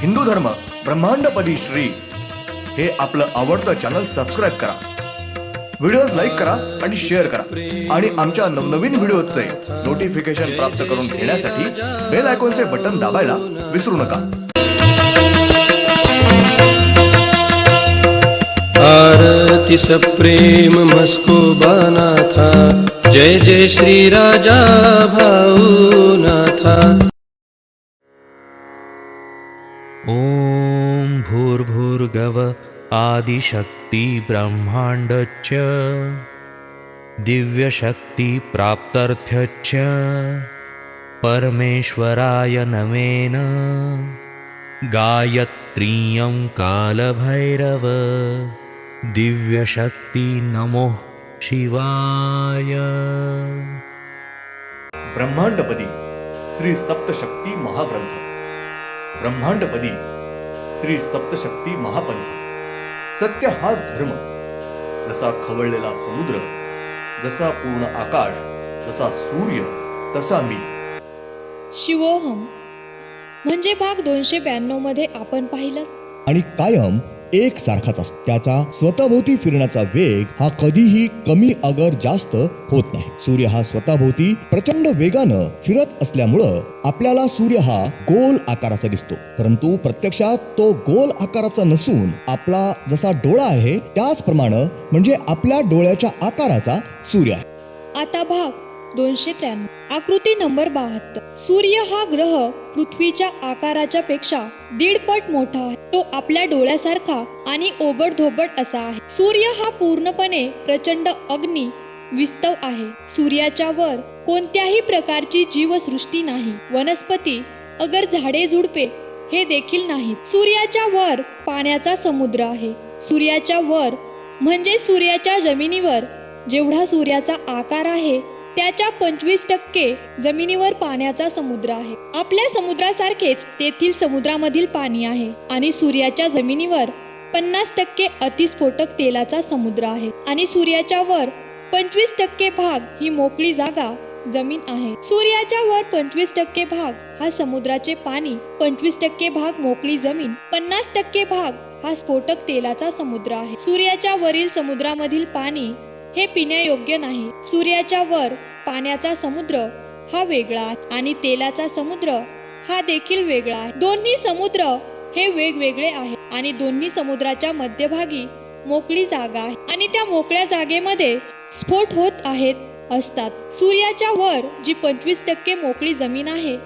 हिंदू धर्म ब्रह्मांडपदी श्री हे आपलं आवडतं चॅनल सबस्क्राईब करा, व्हिडिओज लाईक करा आणि शेअर करा आणि आमच्या नवनवीन व्हिडिओचे नोटिफिकेशन प्राप्त करून घेण्यासाठी बेल आयकॉनचे बटन दाबायला विसरू नका। आरती सप्रेम मस्कोबानाथा, जय जय श्री राजा भाऊनाथा। ओम भूर्भुर्गव आदिशक्ति ब्रह्मांडच्च दिव्यशक्ति प्राप्त्यर्थच्च परमेश्वराय नमेन गायत्रीयं कालभैरव दिव्यशक्ति नमो शिवाय। ब्रह्मांडपदी श्री सप्तशक्ती महाग्रंथ, ब्रह्मांडपदी श्री सप्तशक्ती महापंथ। सत्य हाच धर्म, जसा खवळलेला समुद्र, जसा पूर्ण आकाश, जसा सूर्य, तसा मी। शिवोहम म्हणजे भाग 292 मध्ये आपण पाहिलं आणि कायम एक सारखाच असतो। त्याचा स्वतःभोवती फिरण्याचा वेग हा कधीही कमी अगर जास्त होत नाही। सूर्य हा स्वतःभोवती प्रचंड वेगानं फिरत असल्यामुळं आपल्याला सूर्य हा गोल आकाराचा दिसतो, परंतु प्रत्यक्षात तो गोल आकाराचा नसून आपला जसा डोळा आहे त्याचप्रमाणे म्हणजे आपल्या डोळ्याच्या आकाराचा सूर्य आहे। आता भाग 293 आकृती नंबर 72। सूर्य हा ग्रह पृथ्वीच्या आकाराच्या पेक्षा 1.5 पट मोठा आहे। तो आपल्या डोळ्यासारखा आणि ओबडधोबड असा आहे। सूर्य हा पूर्णपणे प्रचंड अग्नी विस्तव आहे। सूर्याच्या वर कोणत्याही प्रकारची जीवसृष्टी नाही, वनस्पती अगर झाडे झुडपे हे देखील नाहीत। सूर्याच्या वर पाण्याचा समुद्र आहे। सूर्याच्या वर म्हणजे सूर्याच्या जमिनीवर जेवढा सूर्याचा आकार आहे त्याच्या 25% जमिनीवर पाण्याचा समुद्र आहे। आपल्या समुद्रासारखेच तेथील समुद्रामधील पाणी आहे आणि सूर्याच्या जमिनीवर 50% अतिस्फोटक तेलाचा समुद्र आहे आणि सूर्याच्या वर 25% भाग ही मोकळी जागा जमीन आहे। सूर्याच्या वर 25% भाग हा समुद्राचे पाणी, 25% भाग मोकळी जमीन, 50% भाग हा स्फोटक तेलाचा समुद्र आहे। सूर्याच्या वरील समुद्रामधील पाणी हे पिण्यायोग्य नाही। सूर्याच्या वर पाण्याचा समुद्र हा वेगळा आहे आणि तेलाचा समुद्र हा देखील वेगळा आहे। दोन्ही समुद्र हे वेगवेगळे आहेत आणि दोन्ही समुद्राच्या मध्यभागी मोकळी जागा आहे आणि त्या मोकळ्या जागेमध्ये स्फोट होत असतात। सूर्याच्या वर जी 25% मोकळी जमीन आहे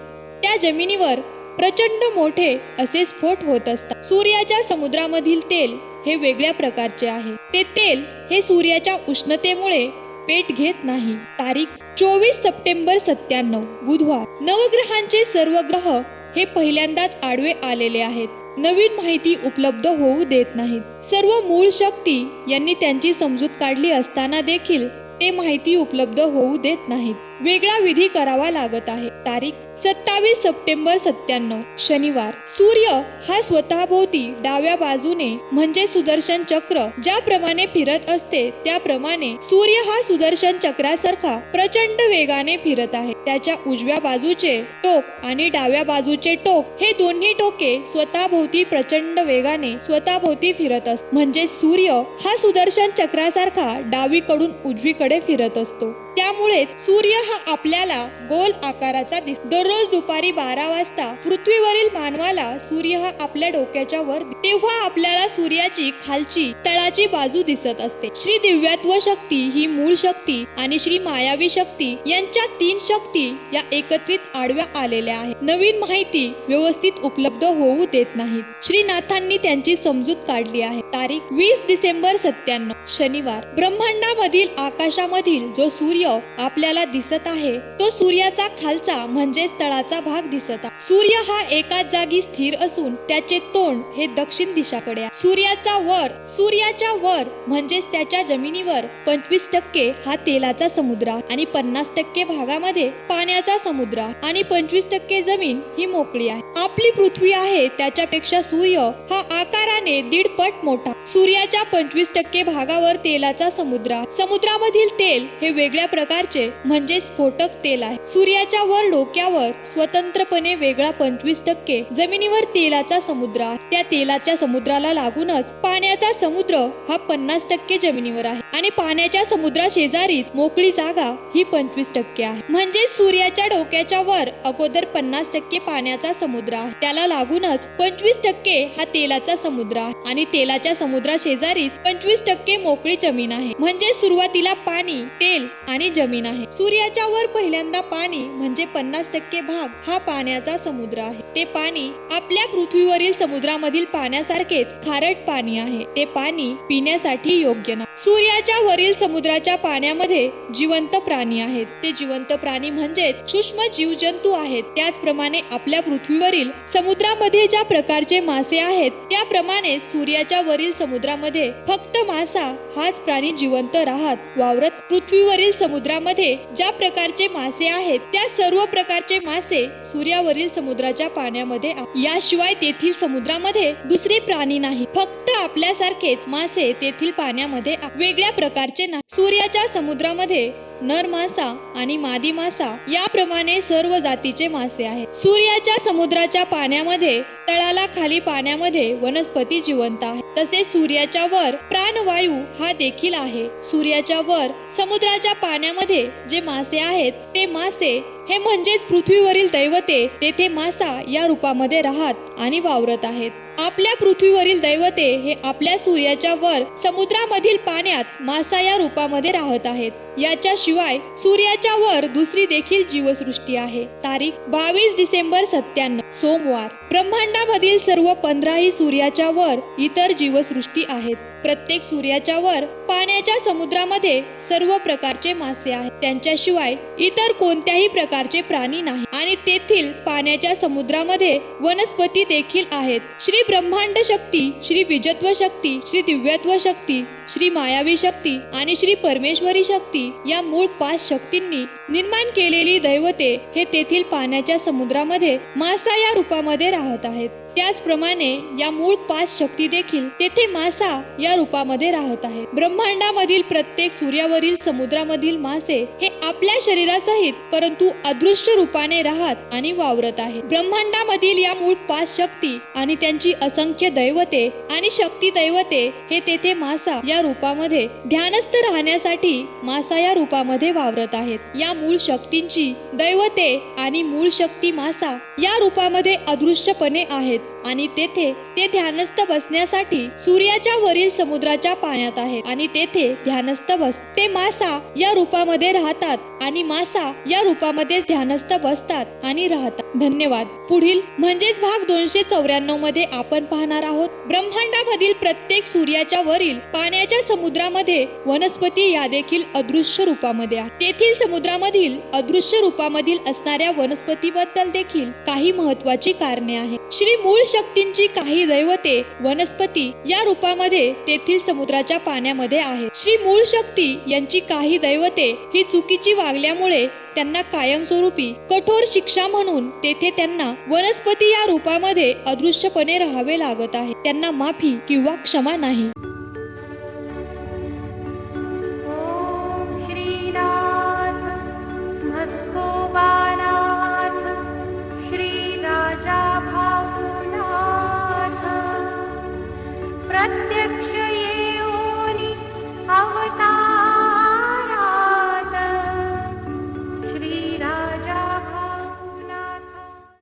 त्या जमिनीवर प्रचंड मोठे असे स्फोट होत असतात। सूर्याच्या समुद्रामधील तेल हे वेगळ्या प्रकारचे आहे। ते तेल हे सूर्याच्या उष्णतेमुळे पेट घेत नाही। तारीख 24 सप्टेंबर 97 बुधवार। नवग्रहांचे सर्व ग्रह हे पहिल्यांदाच आडवे आलेले आहेत। नवीन माहिती उपलब्ध होऊ देत नाहीत। सर्व मूळ शक्ती यांनी त्यांची समजूत काढली असताना देखील ते माहिती उपलब्ध होऊ देत नाहीत। वेगळा विधी करावा लागत आहे। तारीख 27 सप्टेंबर 97 शनिवार। सूर्य हा स्वतःभोवती डाव्या बाजूने म्हणजे सुदर्शन चक्र ज्याप्रमाणे फिरत असते त्याप्रमाणे सूर्य हा सुदर्शन चक्रासारखा प्रचंड वेगाने फिरत आहे। त्याच्या उजव्या बाजूचे टोक आणि डाव्या बाजूचे टोक हे दोन्ही टोके स्वतःभोवती प्रचंड वेगाने स्वतःभोवती फिरत असतात। म्हणजे सूर्य हा सुदर्शन चक्रासारखा डावीकडून उजवीकडे फिरत असतो। त्यामुळेच सूर्य हा आपल्याला गोल आकाराचा दिसतो। दररोज दुपारी 12 वाजता पृथ्वीवरील मानवाला सूर्य हा आपल्या डोक्याच्या वर तेव्हा आपल्याला सूर्याची खालची तळाची बाजू दिसत असते। श्री दिव्यत्व शक्ती ही मूळ शक्ती आणि श्री मायावी शक्ती यांच्या 3 शक्ती या एकत्रित आडव्या आलेल्या आहेत। नवीन माहिती व्यवस्थित उपलब्ध होऊ देत नाहीत। श्रीनाथांनी त्यांची समजूत काढली आहे। तारीख 20 डिसेंबर 97 शनिवार। ब्रह्मांडामधील आकाशामधील जो सूर्य आपल्याला दिसत आहे तो सूर्याचा खालचा म्हणजेच तळाचा भाग दिसत आहे। सूर्य हा एकाच जागी स्थिर असून त्याचे तोंड हे दक्षिण दिशाकडे आहे। सूर्याच्या वर म्हणजेच त्याच्या जमिनीवर 25% हा तेलाचा समुद्र आणि 50% भागामध्ये पाण्याचा समुद्र आणि 25% जमीन ही मोकळी आहे। आपली पृथ्वी आहे त्याच्यापेक्षा सूर्य हा आकाराने 1.5 पट मोठा. सूर्याच्या 25% भागावर तेलाचा समुद्र आहे. समुद्रामधील तेल हे वेगळ्या प्रकारचे म्हणजे स्फोटक तेल आहे. सूर्याच्या वर डोक्यावर स्वतंत्रपणे वेगळा 25% जमिनीवर तेलाचा समुद्र आहे. त्या तेलाच्या समुद्राला लागूनच पाण्याचा समुद्र हा 50% जमिनीवर आहे आणि पाण्याच्या समुद्रा शेजारीच मोकळी जागा ही 25% आहे. म्हणजे सूर्याच्या डोक्याच्या वर अगोदर 50% पाण्याचा समुद्र आहे, त्याला लागूनच 25% हा तेलाचा समुद्र आहे आणि तेलाच्या समुद्रा शेजारीच 25% मोकळी जमीन आहे. म्हणजे सुरुवातीला पाणी, तेल आणि जमीन आहे. सूर्याच्या वर पहिल्यांदा पाणी म्हणजे 50% भाग हा पाण्याचा समुद्र आहे. ते पाणी आपल्या पृथ्वीवरील समुद्रामधील पाण्यासारखेच खारट पाणी आहे. ते पाणी पिण्यासाठी योग्य नाही. सूर्याच्या वरील समुद्राच्या पाण्यामध्ये जिवंत प्राणी आहेत. ते जिवंत प्राणी म्हणजेच सूक्ष्म जीवजंतू आहेत. त्याचप्रमाणे आपल्या पृथ्वीवरील समुद्रामध्ये ज्या प्रकारचे मासे आहेत त्याप्रमाणे सूर्याच्या वरील समुद्रामध्ये फक्त मासा हाच प्राणी जिवंत राहत वावरत. पृथ्वीवरील समुद्रामध्ये ज्या प्रकारचे मासे आहेत त्या सर्व प्रकारचे मासे सूर्यावरील समुद्राच्या पाण्यामध्ये याशिवाय तेथील समुद्रामध्ये दुसरे प्राणी नाही. फक्त आपल्यासारखेच मासे तेथील पाण्यामध्ये वेगळ्या प्रकारचे नाही. सूर्याच्या समुद्रामध्ये नर मासा आणि मादी मासा याप्रमाणे सर्व जातीचे मासे आहेत. सूर्याच्या समुद्राच्या पाण्यामध्ये तळाला खाली पाण्यामध्ये वनस्पती जिवंत आहे. तसेच सूर्याच्या वर प्राणवायू हा देखील आहे. सूर्याच्या वर समुद्राच्या पाण्यामध्ये जे मासे आहेत ते मासे हे म्हणजेच पृथ्वीवरील दैवते तेथे मासा या रूपामध्ये राहत आणि वावरत आहेत. आपल्या पृथ्वीवरील दैवते हे आपल्या सूर्याच्या वर समुद्रामधील पाण्यात मासा या रूपामध्ये राहत आहेत. याच्या शिवाय सूर्याच्या वर दुसरी देखील जीवसृष्टी आहे. तारीख 22 डिसेंबर 97 सोमवार. ब्रह्मांडामधील सर्व 15 सूर्याच्या वर इतर जीवसृष्टी आहेत. प्रत्येक सूर्याच्या वर पाण्याच्या समुद्रामध्ये सर्व प्रकारचे मासे आहेत. त्यांच्याशिवाय इतर कोणत्याही प्रकारचे प्राणी नाही आणि तेथील पाण्याच्या समुद्रामध्ये वनस्पती देखील आहेत. श्री ब्रह्मांड शक्ती, श्री विजत्व शक्ती, श्री दिव्यत्व शक्ती, श्री मायावी शक्ती आणि श्री परमेश्वरी शक्ती या मूळ 5 शक्तींनी निर्माण केलेली दैवते हे तेथील पाण्याच्या समुद्रामध्ये मासा या रूपामध्ये राहत आहेत. त्याचप्रमाणे या मूळ 5 शक्ती देखील तेथे मासा या रूपामध्ये राहत आहेत. ब्रह्मांडामधील प्रत्येक सूर्यावरील समुद्रामधील मासे हे आपल्या शरीरासहित परंतु अदृश्य रूपाने राहत आणि वावरत आहेत. ब्रह्मांडामधील या मूळ 5 शक्ती आणि त्यांची असंख्य दैवते आणि शक्ती दैवते हे तेथे मासा या रूपामध्ये ध्यानस्थ राहण्यासाठी मासा या रूपामध्ये वावरत आहेत. या मूळ शक्तींची दैवते आणि मूळ शक्ती मासा या रूपामध्ये अदृश्यपणे आहेत आणि तेथे ते ध्यानस्थ बसण्यासाठी सूर्याच्या वरील समुद्राच्या पाण्यात आहेत आणि तेथे ध्यानस्थ ते मासा या रूपामध्ये राहतात आणि मासा या रूपामध्ये ध्यानस्थ बसतात आणि राहतात. धन्यवाद. पुढील म्हणजेच भाग 294 मध्ये आपण पाहणार आहोत ब्रह्मांडामधील प्रत्येक सूर्याच्या वरील पाण्याच्या समुद्रामध्ये वनस्पती या देखील अदृश्य रूपामध्ये आहेत. तेथील समुद्रामधील अदृश्य रूपामधील असणाऱ्या वनस्पतीबद्दल देखील काही महत्वाची कारणे आहेत. श्री मूळ शक्तींची काही दैवते वनस्पती या रूपामध्ये तेथील समुद्राच्या पाण्यामध्ये आहेत. श्री मूळ शक्ती यांची काही दैवते ही चुकीची वागल्यामुळे त्यांना कायमस्वरूपी कठोर शिक्षा म्हणून तेथे त्यांना वनस्पती या रूपामध्ये अदृश्यपणे राहावे लागत आहे. त्यांना माफी किंवा क्षमा नाही.